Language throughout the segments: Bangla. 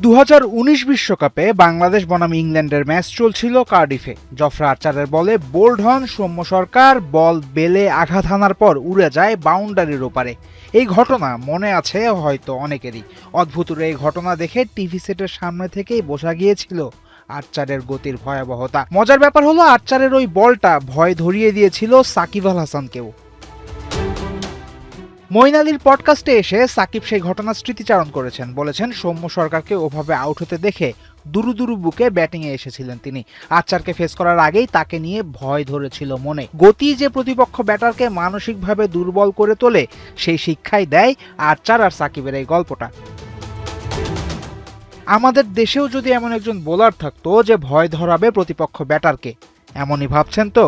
2019 বিশ্বকাপে বাংলাদেশ বনাম ইংল্যান্ডের ম্যাচ চলছিল কার্ডিফে। জফরা আর্চারের বলে বোল্ড হন সৌম্য সরকার, বল বেলে আঘাত হানার পর উড়ে যায় বাউন্ডারির ওপারে। এই ঘটনা মনে আছে হয়তো অনেকেরই। অদ্ভুত এই ঘটনা দেখে টিভি সেটের সামনে থেকেই বোঝা গিয়েছিল আর্চারের গতির ভয়াবহতা। মজার ব্যাপার হলো আর্চারের ওই বলটা ভয় ধরিয়ে দিয়েছিল সাকিব আল হাসানকেও। মঈন আলীর পডকাস্টে এসে সাকিব সেই ঘটনার স্মৃতিচারণ করেছেন। বলেছেন সৌম্য সরকারকে ওভাবে আউট হতে দেখে দুরু দুরু বুকে ব্যাটিংয়ে এসেছিলেন তিনি। আর্চারকে ফেস করার আগেই তাকে নিয়ে ভয় ধরেছিল মনে। গতি যে প্রতিপক্ষ ব্যাটারকে মানসিকভাবে দুর্বল করে তোলে, সেই শিক্ষাই দেয় আর্চার আর সাকিবের এই গল্পটা। আমাদের দেশেও যদি এমন একজন বোলার থাকতো যে ভয় ধরাবে প্রতিপক্ষ ব্যাটারকে, এমনই ভাবছেন তো?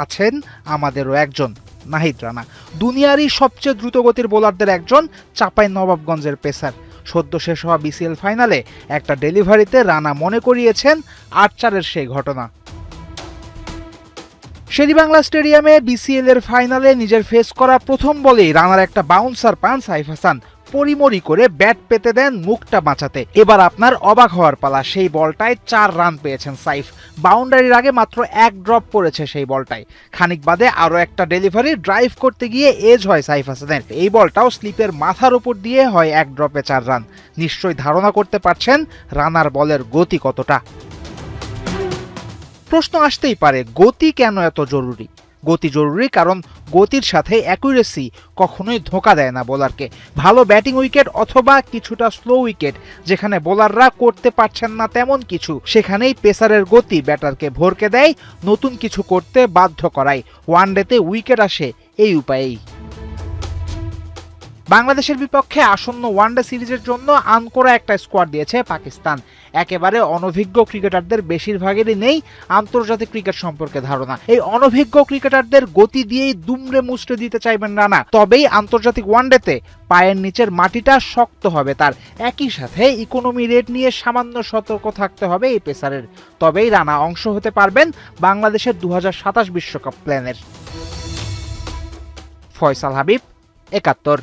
আছেন আমাদেরও একজন, নাহিদ রানা। দুনিয়ারই সবচেয়ে দ্রুতগতির বোলারদের একজন, চাঁপাইনবাবগঞ্জের পেসার। সদ্য শেষ হওয়া বিসিএল ফাইনালে একটা ডেলিভারিতে রানা মনে করিয়েছেন আর্চারের সেই ঘটনা। শেরেবাংলা স্টেডিয়ামে বিসিএল এর ফাইনালে নিজের ফেস করা প্রথম বলেই রানার একটা বাউন্সার পান সাইফ হাসান। পরিমরি করে ব্যাট পেতে দেন মুখটা বাঁচাতে। এবার আপনার অবাক হওয়ার পালা। সেই বলটায় 4 রান পেয়েছেন সাইফ। বাউন্ডারির আগে মাত্র 1 ড্রপ পড়েছে সেই বলটায়। খানিক বাদে আরো একটা ডেলিভারি ড্রাইভ করতে গিয়ে এজ হয় সাইফ হাসানের। এই বলটাও স্লিপের মাথার উপর দিয়ে হয় 1 ড্রপে 4 রান। নিশ্চয়ই ধারণা করতে পারছেন রানার বলের গতি কতটা। প্রশ্ন আসতেই পারে, গতি কেন এত জরুরি? গতি জরুরি কারণ গতির সাথে অ্যাকুরেসি কখনোই ধোঁকা দেয় না বোলারকে। ভালো ব্যাটিং উইকেট অথবা কিছুটা স্লো উইকেট যেখানে বোলাররা করতে পারছেন না তেমন কিছু, সেখানেই পেসারের গতি ব্যাটারকে ভরকে দেয়, নতুন কিছু করতে বাধ্য করায়। ওয়ানডেতে উইকেট আসে এই উপায়েই। বাংলাদেশের বিপক্ষে আসন্ন ওয়ানডে সিরিজের জন্য আনকোরা একটা স্কোয়াড দিয়েছে পাকিস্তান। একেবারে অনভিজ্ঞ ক্রিকেটারদের বেশিরভাগেরই নেই আন্তর্জাতিক ক্রিকেট সম্পর্কে ধারণা। এই অনভিজ্ঞ ক্রিকেটারদের গতি দিয়েই দুমড়ে মুচড়ে দিতে চাইবেন রানা। তবেই আন্তর্জাতিক ওয়ানডেতে পায়ের নিচের মাটিটা শক্ত হবে তার। একই সাথে ইকোনমি রেট নিয়ে সামান্য সতর্ক থাকতে হবে এই পেসারের। তবেই রানা অংশ হতে পারবেন বাংলাদেশের 2027 বিশ্বকাপ প্ল্যানের। ফয়সাল হাবিব, 71।